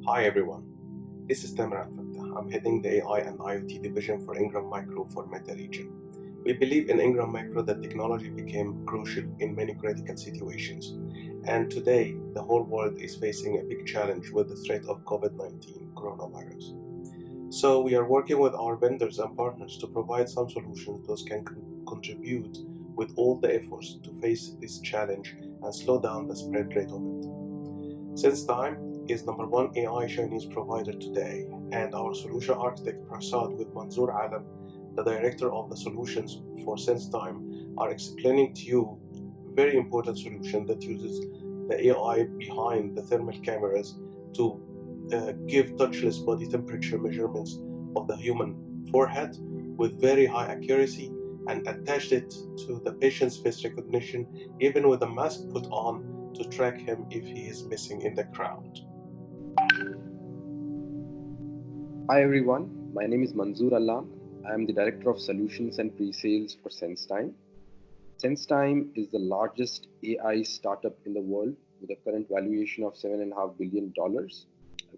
Hi everyone, this is temprature. I'm heading the AI and IoT division for IngramMicro for Meta region. We believe in IngramMicro that technology became crucial in many critical situations, and today the whole world is facing a big challenge with the threat of COVID-19 coronavirus. So we are working with our vendors and partners to provide some solutions that can contribute with all the efforts to face this challenge and slow down the spread rate of it. Sensetime is number one AI Chinese provider today, and our solution architect Prasad with Manzoor Alam, the director of the solutions for Sensetime, are explaining to you a very important solution that uses the AI behind the thermal cameras to give touchless body temperature measurements of the human forehead with very high accuracy and attached it to the patient's face recognition even with a mask put on to track him if he is missing in the crowd. Hi everyone, my name is Manzoor Alam. I am the Director of Solutions and Pre-Sales for Sensetime. Sensetime is the largest AI startup in the world with a current valuation of $7.5 billion.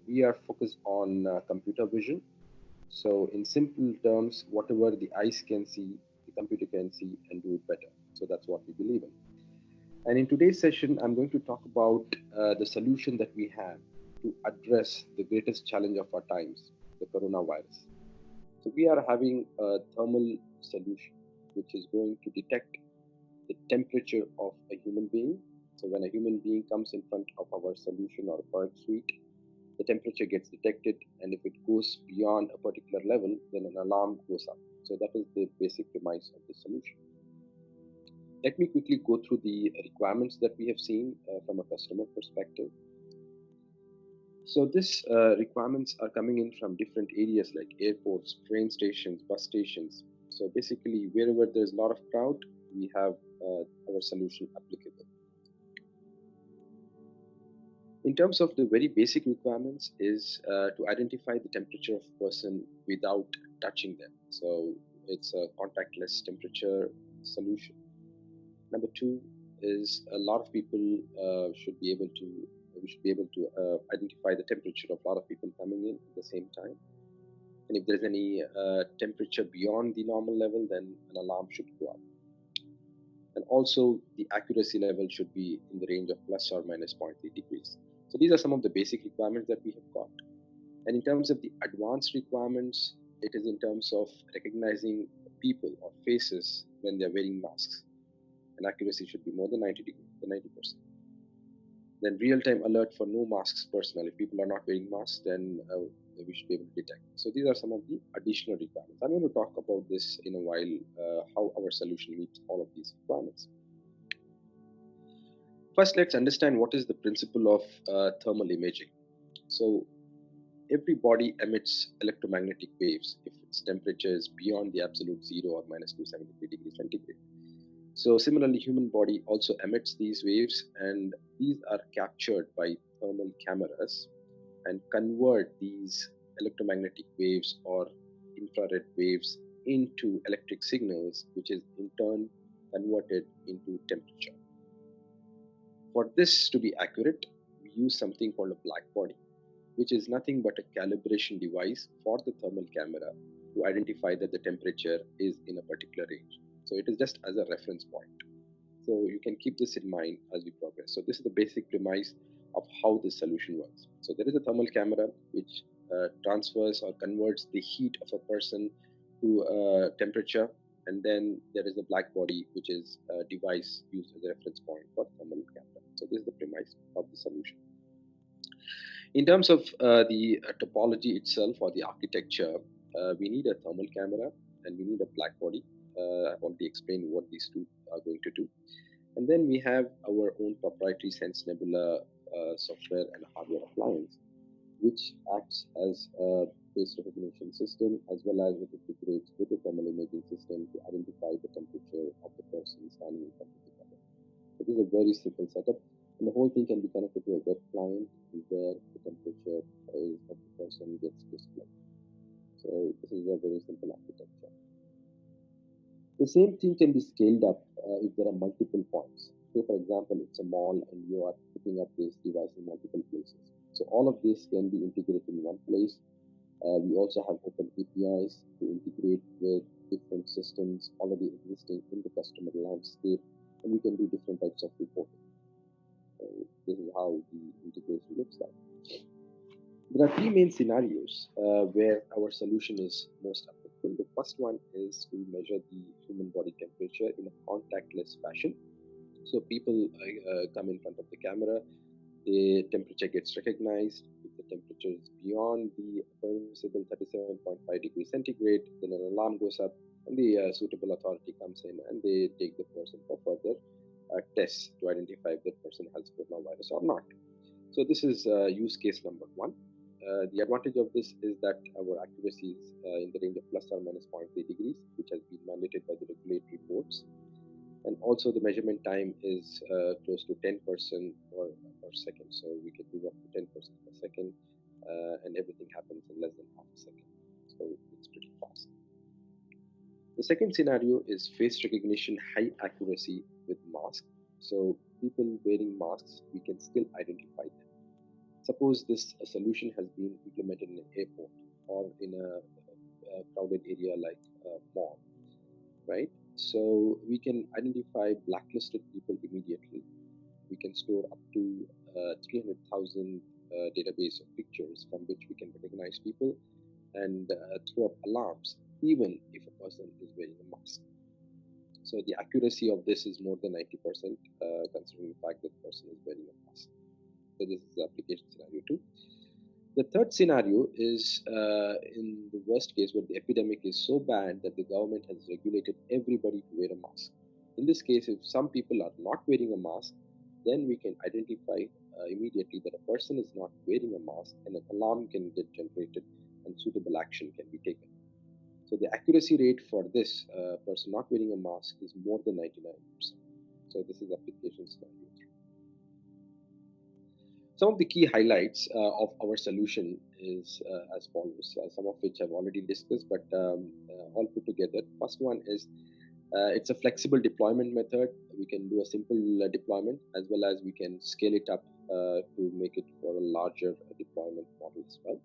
We are focused on computer vision. So in simple terms, whatever the eyes can see, the computer can see and do it better. So that's what we believe in. And in today's session, I'm going to talk about the solution that we have to address the greatest challenge of our times, the coronavirus. So we are having a thermal solution, which is going to detect the temperature of a human being. So when a human being comes in front of our solution or product suite, the temperature gets detected, and if it goes beyond a particular level, then an alarm goes up. So that is the basic premise of the solution. Let me quickly go through the requirements that we have seen from a customer perspective. So these requirements are coming in from different areas like airports, train stations, bus stations. So basically, wherever there's a lot of crowd, we have our solution applicable. In terms of the very basic requirements is to identify the temperature of a person without touching them. So it's a contactless temperature solution. Number two is a lot of people should be able to identify the temperature of a lot of people coming in at the same time. And if there's any temperature beyond the normal level, then an alarm should go up. And also the accuracy level should be in the range of plus or minus 0.3 degrees. So these are some of the basic requirements that we have got. And in terms of the advanced requirements, it is in terms of recognizing people or faces when they're wearing masks. And accuracy should be more than 90%. Then real-time alert for no masks personnel. If people are not wearing masks, then we should be able to detect. So these are some of the additional requirements. I'm going to talk about this in a while, how our solution meets all of these requirements. First, let's understand what is the principle of thermal imaging. So every body emits electromagnetic waves if its temperature is beyond the absolute zero or minus 273 degrees centigrade. So similarly, human body also emits these waves, and these are captured by thermal cameras and convert these electromagnetic waves or infrared waves into electric signals, which is in turn converted into temperature. For this to be accurate, we use something called a black body, which is nothing but a calibration device for the thermal camera to identify that the temperature is in a particular range. So it is just as a reference point. So you can keep this in mind as we progress. So this is the basic premise of how this solution works. So there is a thermal camera which transfers or converts the heat of a person to temperature, and then there is a black body which is a device used as a reference point for thermal camera. So this is the premise of the solution. In terms of the topology itself or the architecture, we need a thermal camera and we need a black body. I've already explained what these two are going to do. And then we have our own proprietary Sense Nebula software and hardware appliance, which acts as a face recognition system as well as it integrates with the thermal imaging system to identify the temperature of the person standing in front of the camera. So this is a very simple setup, and the whole thing can be connected to a web client where the temperature of the person gets displayed. So this is a very simple architecture. The same thing can be scaled up if there are multiple points. Say, for example, it's a mall and you are putting up this device in multiple places. So all of this can be integrated in one place. We also have open APIs to integrate with different systems already existing in the customer landscape, and we can do different types of reporting. This is how the integration looks like. There are three main scenarios where our solution is most applicable. The first one is to measure the human body temperature in a contactless fashion. So people come in front of the camera, the temperature gets recognized. If the temperature is beyond the permissible 37.5 degrees centigrade, then an alarm goes up and the suitable authority comes in and they take the person for further tests to identify if that person has coronavirus or not. So this is use case number one. The advantage of this is that our accuracy is in the range of plus or minus 0.3 degrees, which has been mandated by the regulatory boards. And also the measurement time is close to 10% per second. So we can do up to 10% per second, and everything happens in less than half a second. So it's pretty fast. The second scenario is face recognition high accuracy with mask. So people wearing masks, we can still identify them. Suppose this solution has been implemented in an airport or in a crowded area like a mall, right? So we can identify blacklisted people immediately. We can store up to 300,000 database of pictures from which we can recognize people and throw up alarms even if a person is wearing a mask. So the accuracy of this is more than 90%, considering the fact that the person is wearing a mask. So this is the application scenario 2. The third scenario is in the worst case where the epidemic is so bad that the government has regulated everybody to wear a mask. In this case, if some people are not wearing a mask, then we can identify immediately that a person is not wearing a mask and an alarm can get generated and suitable action can be taken. So the accuracy rate for this person not wearing a mask is more than 99%. So this is application scenario 3. Some of the key highlights of our solution is as follows, some of which I've already discussed, but all put together. First one is it's a flexible deployment method. We can do a simple deployment as well as we can scale it up to make it for a larger deployment model as well.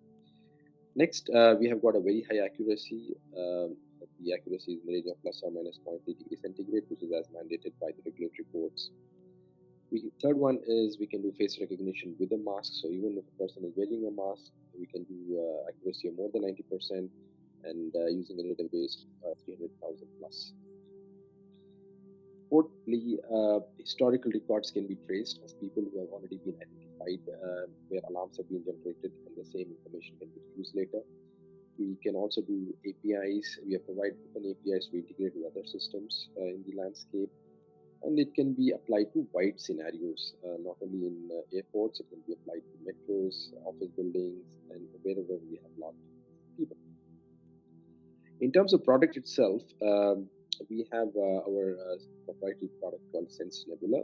Next, we have got a very high accuracy. The accuracy is in the range of plus or minus 0.3 degrees centigrade, which is as mandated by the regulatory boards. Third one is we can do face recognition with a mask. So even if a person is wearing a mask, we can do accuracy of more than 90% and using a database of 300,000 plus. Fourthly, historical records can be traced of people who have already been identified where alarms have been generated and the same information can be used later. We can also do APIs. We have provided open APIs to integrate with other systems in the landscape. And it can be applied to wide scenarios, not only in airports, it can be applied to metros, office buildings, and wherever we have large people. In terms of product itself, we have our proprietary product called Sense Nebula,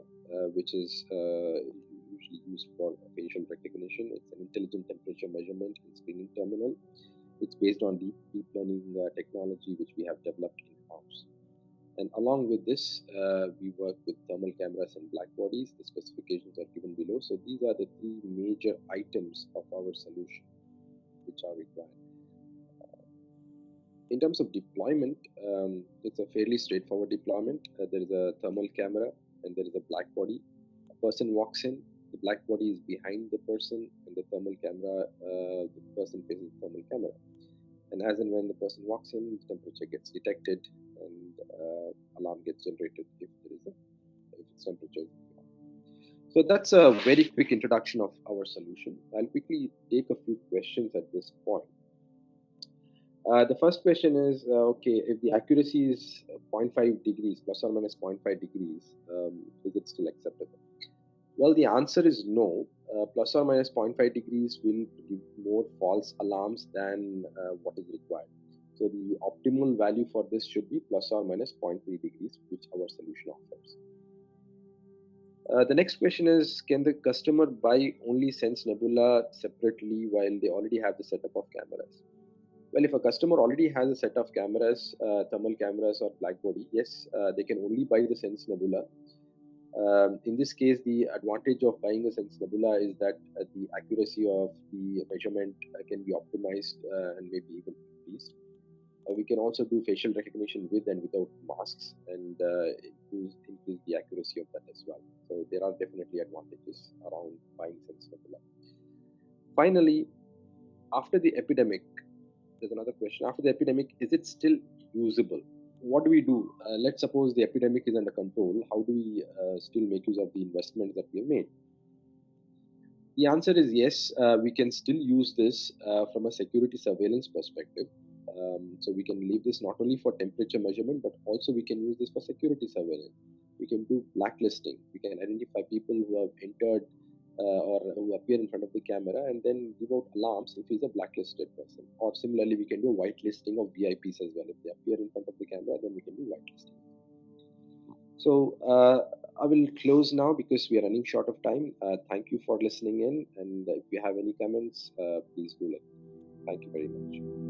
which is usually used for facial recognition. It's an intelligent temperature measurement and screening terminal. It's based on deep learning technology, which we have developed in-house. And along with this, we work with thermal cameras and black bodies. The specifications are given below. So these are the three major items of our solution which are required. In terms of deployment, it's a fairly straightforward deployment. There is a thermal camera and there is a black body. A person walks in, the black body is behind the person, and the thermal camera, the person faces the thermal camera. And as and when the person walks in, the temperature gets detected and alarm gets generated if its temperature is high. So that's a very quick introduction of our solution. I'll quickly take a few questions at this point. The first question is, okay, if the accuracy is 0.5 degrees, plus or minus 0.5 degrees, is it still acceptable? Well, the answer is no. Plus or minus 0.5 degrees will give more false alarms than what is required. So the optimal value for this should be plus or minus 0.3 degrees, which our solution offers. The next question is, can the customer buy only Sense Nebula separately while they already have the setup of cameras? Well, if a customer already has a set of cameras, thermal cameras or black body, yes, they can only buy the Sense Nebula. In this case, the advantage of buying a Sense Nebula is that the accuracy of the measurement can be optimized and maybe even increased. We can also do facial recognition with and without masks and increase the accuracy of that as well. So there are definitely advantages around buying Sense Nebula. Finally, after the epidemic, there's another question. After the epidemic, is it still usable? What do we do? Let's suppose the epidemic is under control. How do we still make use of the investments that we have made? The answer is yes. We can still use this from a security surveillance perspective. So we can leave this not only for temperature measurement, but also we can use this for security surveillance. We can do blacklisting. We can identify people who have entered or who appear in front of the camera and then give out alarms if he's a blacklisted person. Or similarly, we can do whitelisting of VIPs as well. If they appear in front of the camera, then we can do whitelisting. So I will close now because we are running short of time. Thank you for listening in, and if you have any comments, please do let me know. Thank you very much.